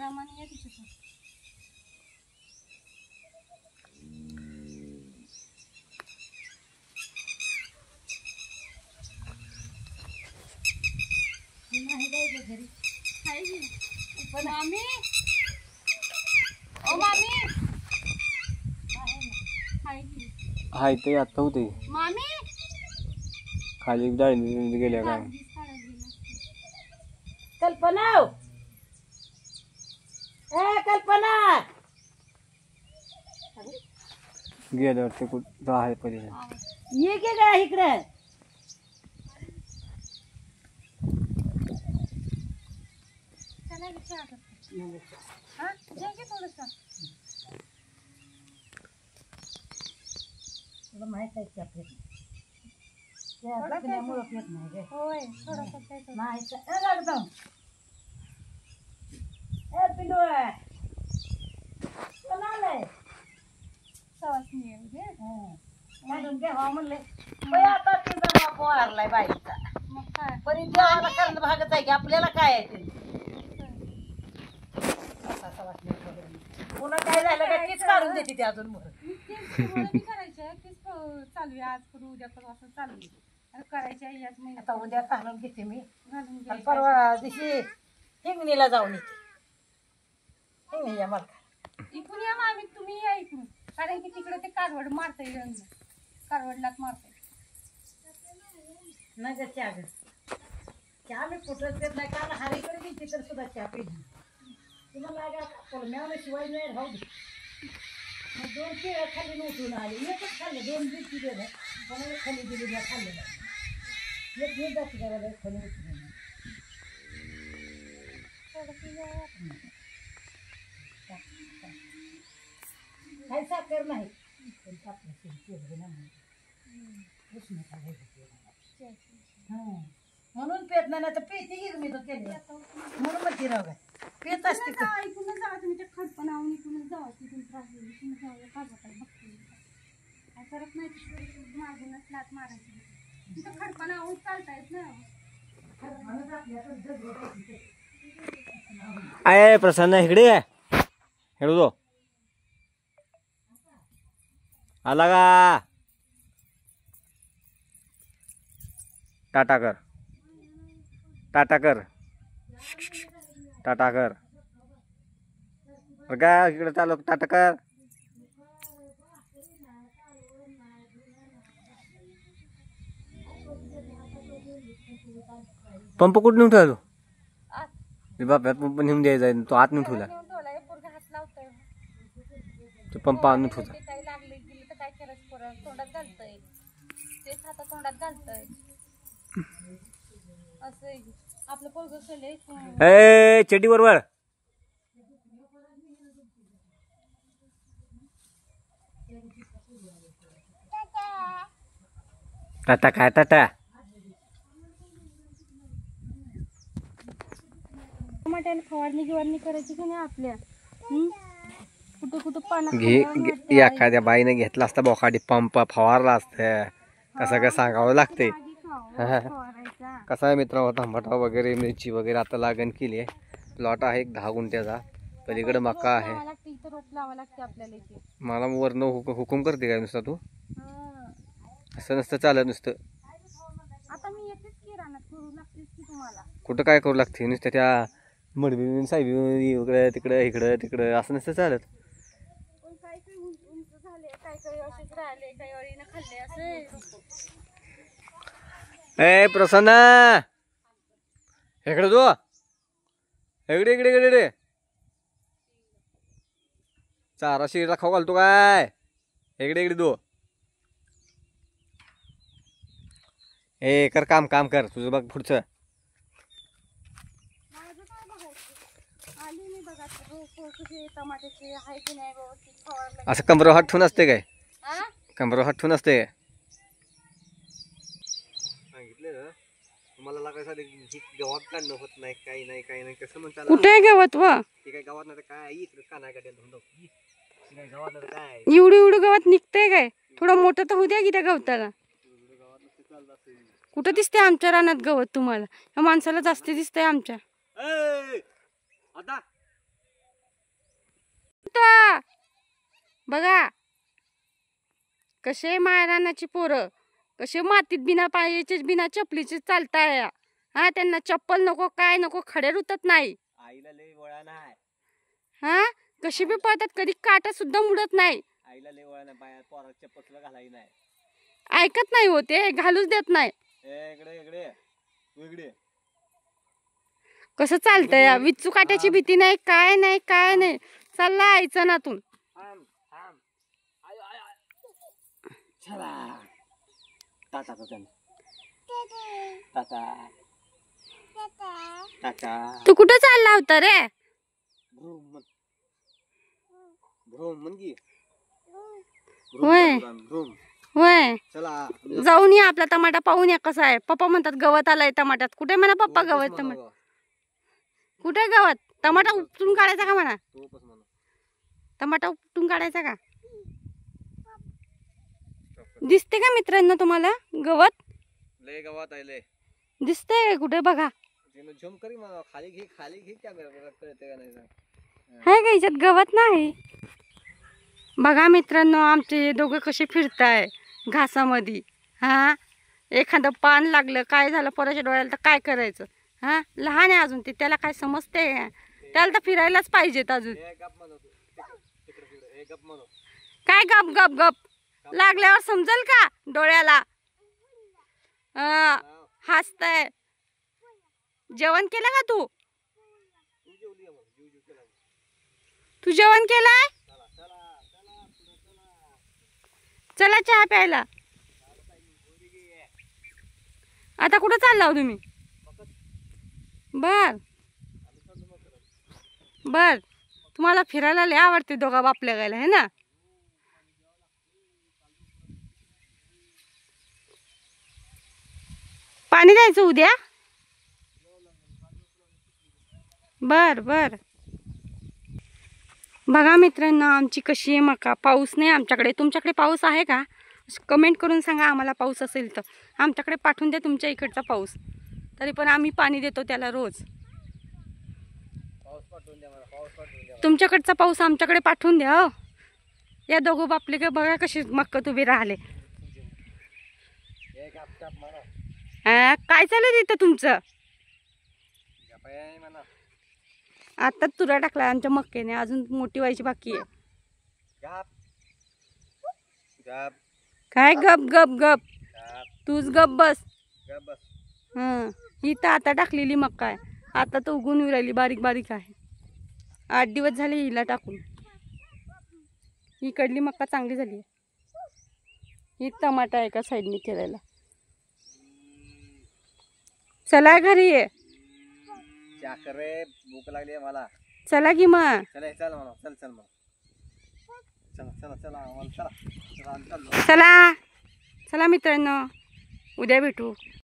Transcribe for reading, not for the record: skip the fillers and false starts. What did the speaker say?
आरामाने ये तिथे. नाही जायचं घरी. पण मामी, ओ मामी, हाय ते आता होते मामी खाली डाळी गेल्या काय. कल्पना, ए कल्पना, गेल्यावर ते कुठं आहे पहिले. ये की काय इकडे. चला विचार करते. हा जे की थोडंसं. तुला माहित आहे का आपल्या त्या पिण्यामुळे येत नाही रे. होय थोडंसं प्यायचं. नाही एकदम ए पिलू कोणाले सवास नाही आहे म्हणून घ्यावा म्हणले. आता तिचा बाप वारलाय बाईचा. मग काय पण देवाला करणं भागच आहे की आपल्याला काय आहे ते. पुन्हा काय झालं काय तीच काढून देते ते अजून मग करायचे तीच चालू आहे. आज करू उद्या करू असं चालू आहे. करायचे याच महिन्यात आता उद्या घालून घेते मी. घालून आणि घ्यायचं. परवा दिवशी हिंगणीला जाऊन येते. हिंगणीला मला इकडून या मामी तुम्ही या इकडून. कारण की तिकडे ते कारवड मारतंय रंग. कारवडलाच मारतंय. नाही का चहा ग. चहा मी कुठंच देत नाही. काल हारीकडे गेली तर सुद्धा चहा पिली. तुम्हाला लागा शिवाय नाही राहू दे. मग 2 केळं खाली नव्हतून आले. एकच खाल्लं 2 दिवशी दिलं कोणाला खाली दिली मी खाल्लं नाही. एक दिवस जास्त करायला खाली उठून काही साखर नाही. पण साखर नाही म्हणून पेत नाही तर पेती गेली मी तो केली म्हणून म्हणते राव काय पेत असते ऐकूनच जावा तुम्ही ते खडपणावून इकडूनच जावा. तिथून त्रास होईल. तुम्ही जाऊया काजवाकडे बघते. काय करत नाही मागूनच लाट मारायची. तिथं खडपणावून चालता येत नाही. आहे प्रसन्न इकडे आहे. हेळू दो आला का. टाटा कर टाटा कर टाटा कर. का इकडे चालू टाटा कर. पंप कुठं नेऊन ठेवला तू. बाप्या पंप नेऊन द्यायचा तो आत नेऊन ठेवला. तो पंप आणून ठेवला. काही लागले गेले तर काय करायचं. परत तोंडात घालतंय. तेच आता तोंडात घालतंय. असं आपलं पोरगं केलंय. ए चड्डी बरोबर टाटा काय टाटा. टमाट्याला फवारणी गिवारणी करायची की नाही आपल्या. कुठं कुठं पानं घे एखाद्या बाईने घेतला असता बोकाडी पंप फवारला असतं. कसं काय सांगावं लागतंय. कसा आहे मित्रांनो टमाटा वगैरे मिरची वगैरे आता लागण केली आहे. प्लॉट आहे 10 गुंठ्याचा. पलीकडे मका आहे. मला वरनं हुकूम करते काय नुसतं तू. असं नसतं चालत नुसतं. आता मी येतेच की रानात करू लागतेच की तुम्हाला. कुठं काय करू लागते नुसतं त्या मडबी साहेबी इकडे तिकडे इकडं तिकडं असं नसतं चालत. काय काय उंच झाले काय काय असेच राहिले काही अळीनं खाल्ले असे. ए प्रसन्न इकडे तू इकडे इकडे इकडे इकडे. चारा शिरा खाऊ घालतो काय. इकडे इकडे तू. ए कर काम काम कर तुझं बघ पुढचं. असं कमरेवर हात ठेवून असते काय. कमरेवर हात ठेवून असते. सांगितलं तुम्हाला लागायचं गावात काढणं होत नाही काही नाही काही नाही कसं म्हणता. कुठे गवत वा ते काय गावात नाही काय इकडे काना काढायला गावात नाही काय एवढं एवढं गवत निघतंय काय. थोडं मोठं तर होऊ द्या की त्या गवताला. कुठं दिसते आमच्या रानात गवत तुम्हाला. या माणसाला जास्त दिसतंय आमच्या. आता होतं. बघा कसे मायरानाची पोरं कसे मातीत बिना पायाचे बिना चपलीचे चालताय. हा त्यांना चप्पल नको काय नको, खडे रुतत नाही. आईला लय वळा नाही. हा कशी बी पळतात, कधी काटा सुद्धा मुडत नाही. आईला लय वळा नाही, बाया पोराला चप्पल घालाय नाही. ऐकत नाही होते, घालूच देत नाही. इकडे इकडे तू इकडे. कसं चालतंय या विच्चू काट्याची भीती नाही, काय नाही काय नाही. चालला आईचं नातून. चला टाटा टाटा टाटा. तू कुठं चालला होता रे? होय होय, चला जाऊन या आपला टमाटा पाहून या कसा आहे. पप्पा म्हणतात गवत आलाय टमाट्यात. कुठे म्हणा पप्पा गवत? टमाटा कुठे गवत? टमाटा उपटून काढायचा का म्हणा? टमाटा उपटून काढायचा का? दिसते का मित्रांनो तुम्हाला गवत? लय गवत आहे लय. दिसते कुठे बघा. झूम करी मला खाली घे कॅमेरा कळते का नाही. हाय का याच्यात गवत नाही. बघा मित्रांनो आमचे दोघं कसे फिरताय घासामध्ये. हा एखादं पान लागलं काय झालं पोराच्या डोळ्याला तर काय करायचं. हा लहान आहे अजून ते, त्याला काय समजते? त्याला तर फिरायलाच पाहिजेत अजून. काय गप गप गप लागल्यावर समजल का डोळ्याला? हसताय. जेवण केलं का तू? तू जेवण केलंय? चला चहा प्यायला. आता कुठं चालला हो तुम्ही? बर बर, तुम्हाला फिरायला लय आवडते दोघा बापल्या गायला है ना? पाणी द्यायचं उद्या. बर बर. बघा मित्रांनो आमची कशी आहे मका. पाऊस नाही आमच्याकडे. तुमच्याकडे पाऊस आहे का? कमेंट करून सांगा आम्हाला. पाऊस असेल तर आमच्याकडे पाठवून द्या तुमच्या इकडचा पाऊस. तरी पण आम्ही पाणी देतो त्याला रोज. तुमच्याकडचा पाऊस आमच्याकडे पाठवून द्या. हो या दोघं बापले का बघा कशी मक्कत उभी राहिले. काय चालू तिथं तुमचं? आता तुरा टाकला आमच्या मक्केने, अजून मोठी व्हायची बाकी आहे. काय गप गप गप? तूच गप बस. ही तर आता टाकलेली मक्का आहे. आता तर उगून येऊ राहिली, बारीक बारीक आहे. 8 दिवस झाले हिला टाकून. ही कडली मक्का चांगली झाली. ही टमाटा एका साईडने केलेला. चला घरी ये. भूक लागली मला. चला की मग. चल म्हणा. चला चला चला मित्रांनो उद्या भेटू.